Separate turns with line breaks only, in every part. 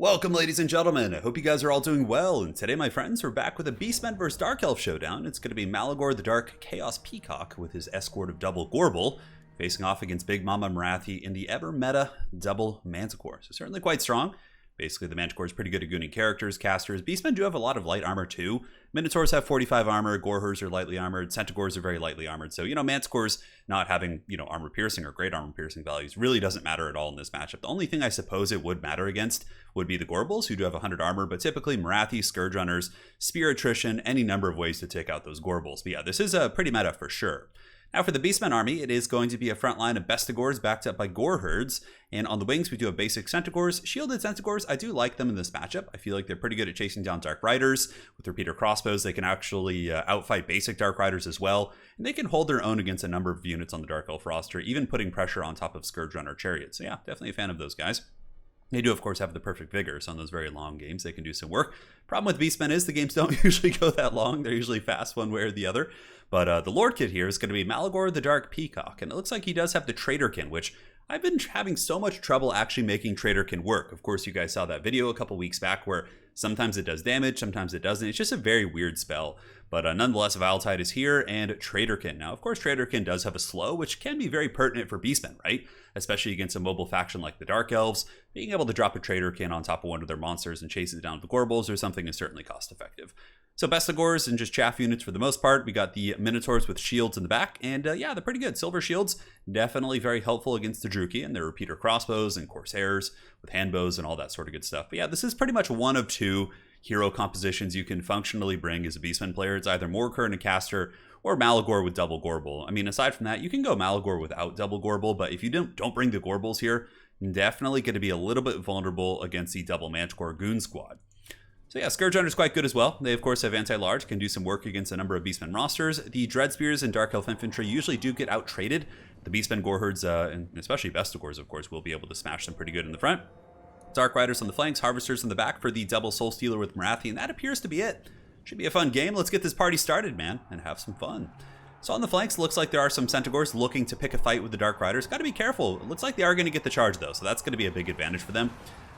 Welcome, ladies and gentlemen. I hope you guys are all doing well. And today, my friends, we're back with a Beastmen vs. Dark Elf showdown. It's going to be Malagor the Dark Chaos Peacock with his escort of double Gorbel facing off against Big Mama Marathi in the ever meta double Manticore. So certainly quite strong. Basically, the Manticore is pretty good at gooning characters, casters. Beastmen do have a lot of light armor too. Minotaurs have 45 armor, Gorhers are lightly armored, Centaurs are very lightly armored. So, Manticores not having, armor piercing or great armor piercing values really doesn't matter at all in this matchup. The only thing I suppose it would matter against would be the Gorbels, who do have 100 armor, but typically Marathi, Scourge Runners, Spear Attrition, any number of ways to take out those Gorbels. But yeah, this is a pretty meta for sure. Now for the Beastmen army, it is going to be a front line of Bestigors backed up by Gorherds, and on the wings we do have basic Centaurs. Shielded Centaurs, I do like them in this matchup. I feel like they're pretty good at chasing down Dark Riders. With repeater crossbows, they can actually outfight basic Dark Riders as well, and they can hold their own against a number of units on the Dark Elf roster, even putting pressure on top of Scourge Runner Chariots. So yeah, definitely a fan of those guys. They do, of course, have the perfect vigor, so on those very long games, they can do some work. Problem with Beastmen is the games don't usually go that long. They're usually fast one way or the other. But the Lord Kit here is going to be Malagor the Dark Peacock, and it looks like he does have the Traderkin, which I've been having so much trouble actually making Traderkin work. Of course, you guys saw that video a couple weeks back where sometimes it does damage, sometimes it doesn't. It's just a very weird spell. But nonetheless, Viletide is here, and Traderkin. Now, of course, Traderkin does have a slow, which can be very pertinent for Beastmen, right? Especially against a mobile faction like the Dark Elves. Being able to drop a Traderkin on top of one of their monsters and chase it down with the Gorbels or something is certainly cost-effective. So Bestigors and just chaff units for the most part. We got the Minotaurs with shields in the back, and yeah, they're pretty good. Silver shields, definitely very helpful against the Druki and their repeater crossbows and Corsairs with handbows and all that sort of good stuff. But yeah, this is pretty much one of two hero compositions you can functionally bring as a Beastmen player. It's either Morkar and a caster or Malagor with double Gorbel. I mean, aside from that, you can go Malagor without double Gorbel, but if you don't bring the Gorbels here, definitely going to be a little bit vulnerable against the double Manticore Goon Squad. So yeah, Scourge Runner is quite good as well. They, of course, have anti-large, can do some work against a number of Beastmen rosters. The Dread Spears and Dark Elf Infantry usually do get out-traded. The Beastmen Gorherds, and especially Bestigors, of course, will be able to smash them pretty good in the front. Dark Riders on the flanks, Harvesters in the back for the double Soul Stealer with Marathi, and that appears to be it. Should be a fun game. Let's get this party started, man, and have some fun. So on the flanks, looks like there are some Centaurs looking to pick a fight with the Dark Riders. Got to be careful. It looks like they are going to get the charge, though, so that's going to be a big advantage for them.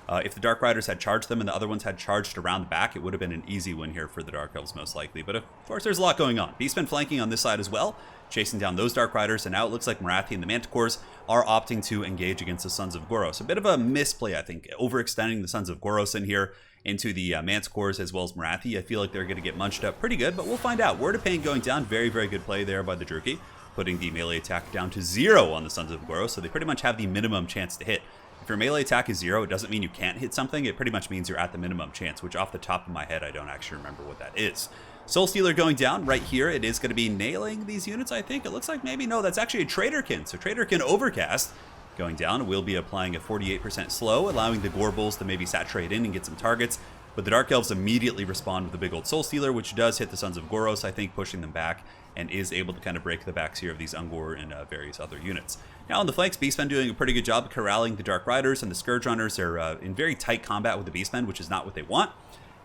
If the Dark Riders had charged them and the other ones had charged around the back, it would have been an easy win here for the Dark Elves, most likely. But of course, there's a lot going on. Beastmen flanking on this side as well, chasing down those Dark Riders, and now it looks like Marathi and the Manticores are opting to engage against the Sons of Goros. A bit of a misplay, I think, overextending the Sons of Goros in here into the Manticores as well as Marathi. I feel like they're going to get munched up pretty good, but we'll find out. Word of Pain going down, very, very good play there by the Druki, putting the melee attack down to 0 on the Sons of Goros, so they pretty much have the minimum chance to hit. If your melee attack is 0, it doesn't mean you can't hit something. It pretty much means you're at the minimum chance, which off the top of my head, I don't actually remember what that is. Soul Stealer going down right here. It is going to be nailing these units, I think. It looks like maybe, no, that's actually a Traderkin. So Traderkin Overcast going down. We'll be applying a 48% slow, allowing the Gorbels to maybe saturate in and get some targets. But the Dark Elves immediately respond with the big old Soul Stealer, which does hit the Sons of Goros, I think, pushing them back, and is able to kind of break the backs here of these Ungor and various other units. Now on the flanks, Beastmen doing a pretty good job corralling the Dark Riders, and the Scourge Runners are in very tight combat with the Beastmen, which is not what they want.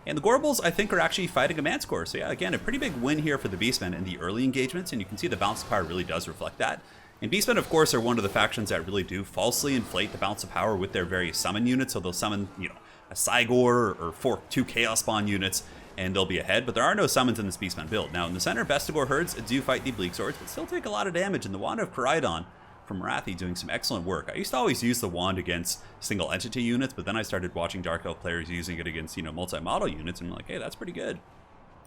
And the Gorbels, I think, are actually fighting a Manticore. So yeah, again, a pretty big win here for the Beastmen in the early engagements, and you can see the bounce of power really does reflect that. And Beastmen, of course, are one of the factions that really do falsely inflate the bounce of power with their various summon units. So they'll summon, a Cygor or 2 Chaos Spawn units, and they'll be ahead. But there are no summons in this Beastmen build. Now, in the center, Bestigor Herds do fight the Bleak Swords, but still take a lot of damage. And the Wand of Koraidon from Marathi doing some excellent work. I used to always use the wand against single entity units, but then I started watching Dark Elf players using it against, multi-model units, and I'm like, hey, that's pretty good.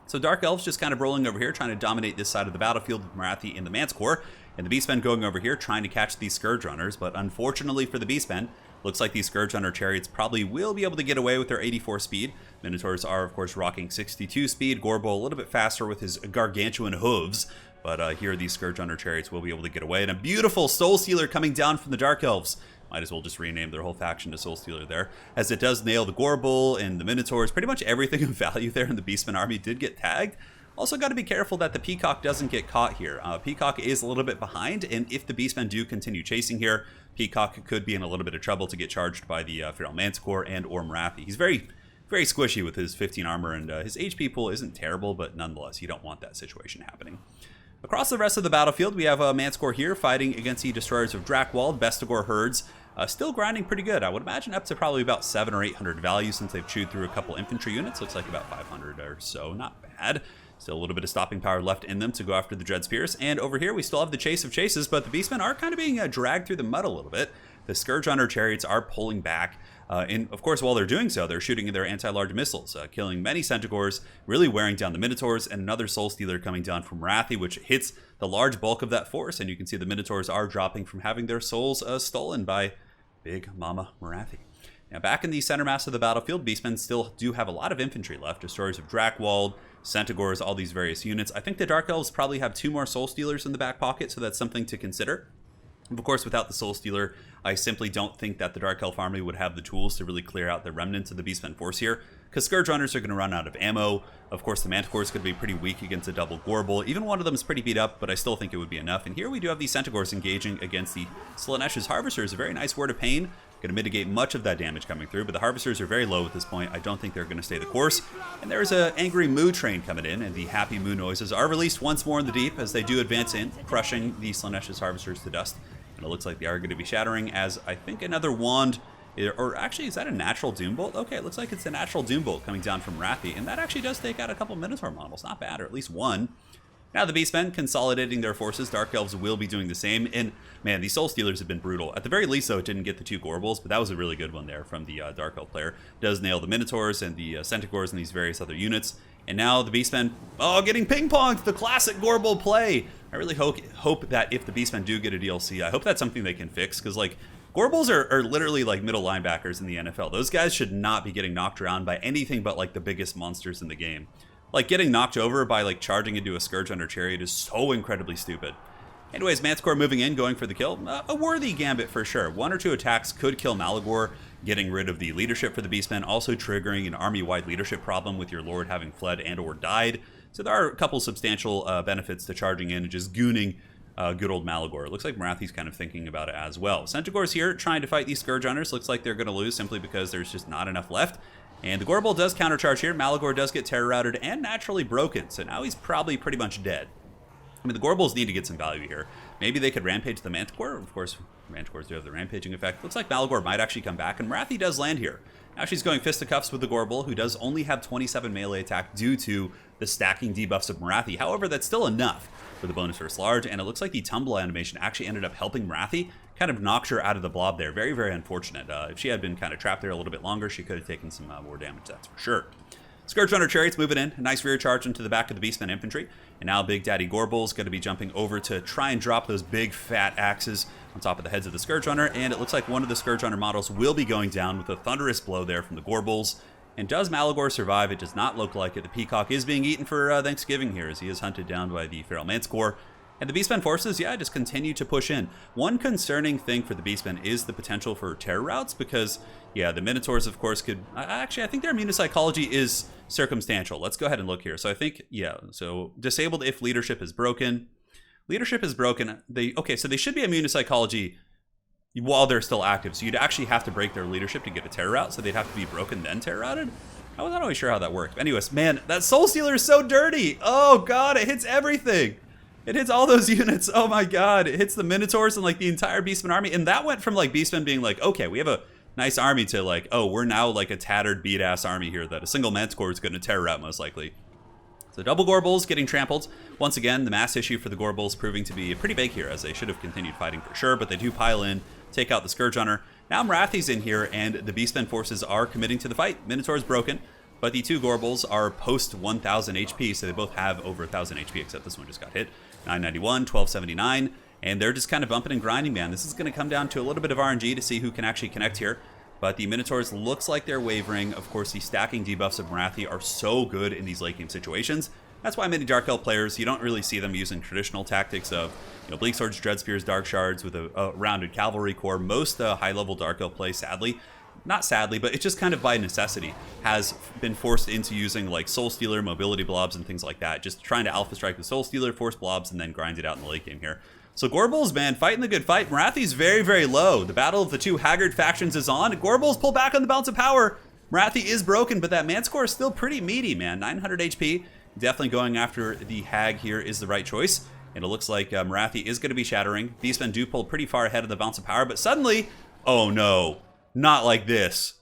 So Dark Elves just kind of rolling over here, trying to dominate this side of the battlefield with Marathi and the Manticore, and the Beastmen going over here, trying to catch these Scourge Runners, but unfortunately for the Beastmen, looks like these Scourge Runner Chariots probably will be able to get away with their 84 speed. Minotaurs are, of course, rocking 62 speed. Gorbel a little bit faster with his gargantuan hooves. But here, these Scourge Runner Chariots will be able to get away. And a beautiful Soul Stealer coming down from the Dark Elves. Might as well just rename their whole faction to Soul Stealer there, as it does nail the Gorbel and the Minotaurs. Pretty much everything of value there in the Beastmen army did get tagged. Also got to be careful that the Peacock doesn't get caught here. Peacock is a little bit behind, and if the Beastmen do continue chasing here, Peacock could be in a little bit of trouble to get charged by the Feral Manticore and or Marathi. He's very, very squishy with his 15 armor, and his HP pool isn't terrible, but nonetheless, you don't want that situation happening. Across the rest of the battlefield, we have Manticore here fighting against the Destroyers of Drakwold, Bestigor Herds, Still grinding pretty good. I would imagine up to probably about 700 or 800 value since they've chewed through a couple infantry units. Looks like about 500 or so. Not bad. Still a little bit of stopping power left in them to go after the Dread Spears. And over here, we still have the Chase of Chases, but the Beastmen are kind of being dragged through the mud a little bit. The Scourge Hunter chariots are pulling back. And of course, while they're doing so, they're shooting their anti-large missiles, killing many Centaurs, really wearing down the Minotaurs, and another Soul Stealer coming down from Wrathy, which hits the large bulk of that force. And you can see the Minotaurs are dropping from having their souls stolen by Big Mama Morathi. Now, back in the center mass of the battlefield, Beastmen still do have a lot of infantry left. Destroyers of Drakewald, Centaurs, all these various units. I think the Dark Elves probably have 2 more Soul Stealers in the back pocket, so that's something to consider. Of course, without the Soul Stealer, I simply don't think that the Dark Elf army would have the tools to really clear out the remnants of the Beastmen force here, because Scourge Runners are going to run out of ammo. Of course, the Manticore is going to be pretty weak against a double Gorbel. Even one of them is pretty beat up, but I still think it would be enough. And here we do have the Centaurs engaging against the Slaanesh Harvesters. A very nice Word of Pain. Going to mitigate much of that damage coming through, but the Harvesters are very low at this point. I don't think they're going to stay the course. And there's an angry moo train coming in, and the happy moo noises are released once more in the deep as they do advance in, crushing the Slaanesh Harvesters to dust. And it looks like they are going to be shattering as I think another wand, or actually, is that a natural Doom Bolt? Okay, it looks like it's a natural Doom Bolt coming down from Wrathy, and that actually does take out a couple Minotaur models. Not bad, or at least one. Now the Beastmen consolidating their forces. Dark Elves will be doing the same. And man, these Soul Stealers have been brutal. At the very least, though, it didn't get the 2 Gorbels, but that was a really good one there from the Dark Elf player. Does nail the Minotaurs and the Centaurs and these various other units. And now the Beastmen, getting ping-ponged, the classic Gorbel play. I really hope that if the Beastmen do get a DLC, I hope that's something they can fix, because like Gorbels are literally like middle linebackers in the NFL. Those guys should not be getting knocked around by anything but like the biggest monsters in the game. Like, getting knocked over by, like, charging into a Scourge Hunter chariot is so incredibly stupid. Anyways, Manticore moving in, going for the kill. A worthy gambit for sure. 1 or 2 attacks could kill Malagor, getting rid of the leadership for the Beastmen, also triggering an army-wide leadership problem with your Lord having fled and or died. So there are a couple substantial benefits to charging in and just gooning good old Malagor. It looks like Morathi's kind of thinking about it as well. Centaur's here trying to fight these Scourge Hunters. Looks like they're going to lose simply because there's just not enough left. And the Gorbel does countercharge here. Malagor does get terror routed and naturally broken, so now he's probably pretty much dead. I mean, the Gorbels need to get some value here. Maybe they could rampage the Manticore. Of course, Manticores do have the rampaging effect. Looks like Malagor might actually come back, and Morathi does land here. Now she's going fisticuffs with the Gorbel, who does only have 27 melee attack due to the stacking debuffs of Morathi. However, that's still enough for the bonus versus large, and it looks like the tumble animation actually ended up helping Morathi. Kind of knocked her out of the blob there. Very, very unfortunate. If she had been kind of trapped there a little bit longer, she could have taken some more damage, that's for sure. Scourge Runner Chariots moving in. A nice rear charge into the back of the Beastmen infantry. And now Big Daddy Gorbel's going to be jumping over to try and drop those big fat axes on top of the heads of the Scourge Runner. And it looks like one of the Scourge Runner models will be going down with a thunderous blow there from the Gorbels. And does Malagor survive? It does not look like it. The Peacock is being eaten for Thanksgiving here as he is hunted down by the Feral Manticore. And the Beastmen forces, just continue to push in. One concerning thing for the Beastmen is the potential for terror routes because, the Minotaurs, of course, could... Actually, I think their immune psychology is circumstantial. Let's go ahead and look here. So I think, so disabled if leadership is broken. Leadership is broken. So they should be immune to psychology while they're still active. So you'd actually have to break their leadership to get a terror route, so they'd have to be broken then terror routed. I was not always sure how that worked. But anyways, man, that Soul Stealer is so dirty. Oh, God, it hits everything. It hits all those units. Oh my god. It hits the Minotaurs and like the entire Beastman army. And that went from like Beastmen being like, okay, we have a nice army to like, oh, we're now like a tattered beat ass army here that a single Manticore is going to terror out most likely. So double Gorbels getting trampled. Once again, the mass issue for the Gorbels proving to be pretty big here as they should have continued fighting for sure, but they do pile in, take out the Scourge Hunter. Now Morathi's in here and the Beastmen forces are committing to the fight. Minotaur's broken. But the 2 Gorbels are post 1,000 HP, so they both have over 1,000 HP, except this one just got hit. 991, 1279, and they're just kind of bumping and grinding, man. This is going to come down to a little bit of RNG to see who can actually connect here. But the Minotaurs looks like they're wavering. Of course, the stacking debuffs of Morathi are so good in these late game situations. That's why many Dark Elf players, you don't really see them using traditional tactics of, Bleak Swords, Dread Spears, Dark Shards with a rounded Cavalry Corps. Most high-level Dark Elf play, sadly, not sadly, but it's just kind of by necessity, has been forced into using like Soul Stealer, Mobility Blobs, and things like that. Just trying to Alpha Strike the Soul Stealer, force Blobs, and then grind it out in the late game here. So Gorbels, man, fighting the good fight. Morathi's very, very low. The battle of the 2 haggard factions is on. Gorbels pull back on the Bounce of Power. Morathi is broken, but that Manticore is still pretty meaty, man. 900 HP. Definitely going after the Hag here is the right choice. And it looks like Morathi is going to be shattering. Beastmen do pull pretty far ahead of the Bounce of Power, but suddenly... Oh no, not like this.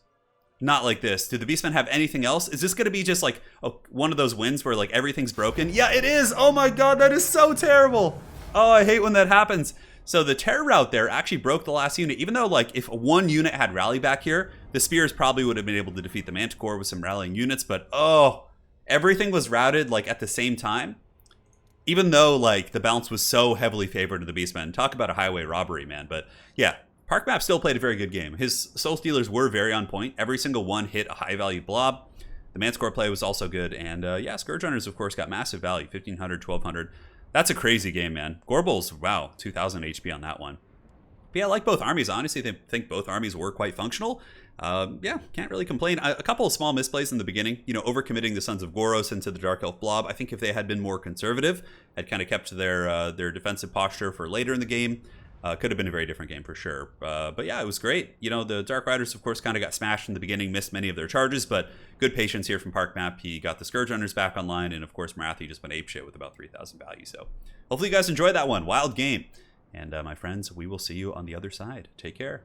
Not like this. Do the Beastmen have anything else? Is this going to be just like one of those wins where like everything's broken? Yeah, it is. Oh my god, that is so terrible. Oh, I hate when that happens. So the terror route there actually broke the last unit, even though like if one unit had rally back here, the spears probably would have been able to defeat the Manticore with some rallying units, but oh, everything was routed like at the same time. Even though like the balance was so heavily favored to the Beastmen. Talk about a highway robbery, man. But yeah, Park Map still played a very good game. His Soul Stealers were very on point. Every single one hit a high value blob. The Manticore play was also good. And yeah, Scourge Runners, of course, got massive value. 1,500, 1,200. That's a crazy game, man. Gorbals, wow, 2,000 HP on that one. But yeah, I like both armies. Honestly, I think both armies were quite functional. Yeah, can't really complain. A couple of small misplays in the beginning. You know, overcommitting the Sons of Goros into the Dark Elf Blob. I think if they had been more conservative, had kind of kept their defensive posture for later in the game, could have been a very different game for sure. But yeah, it was great. You know, the Dark Riders, of course, kind of got smashed in the beginning, missed many of their charges, but good patience here from Park Map. He got the Scourge Runners back online, and of course, Marathi just went apeshit with about 3,000 value. So hopefully you guys enjoyed that one. Wild game. And my friends, we will see you on the other side. Take care.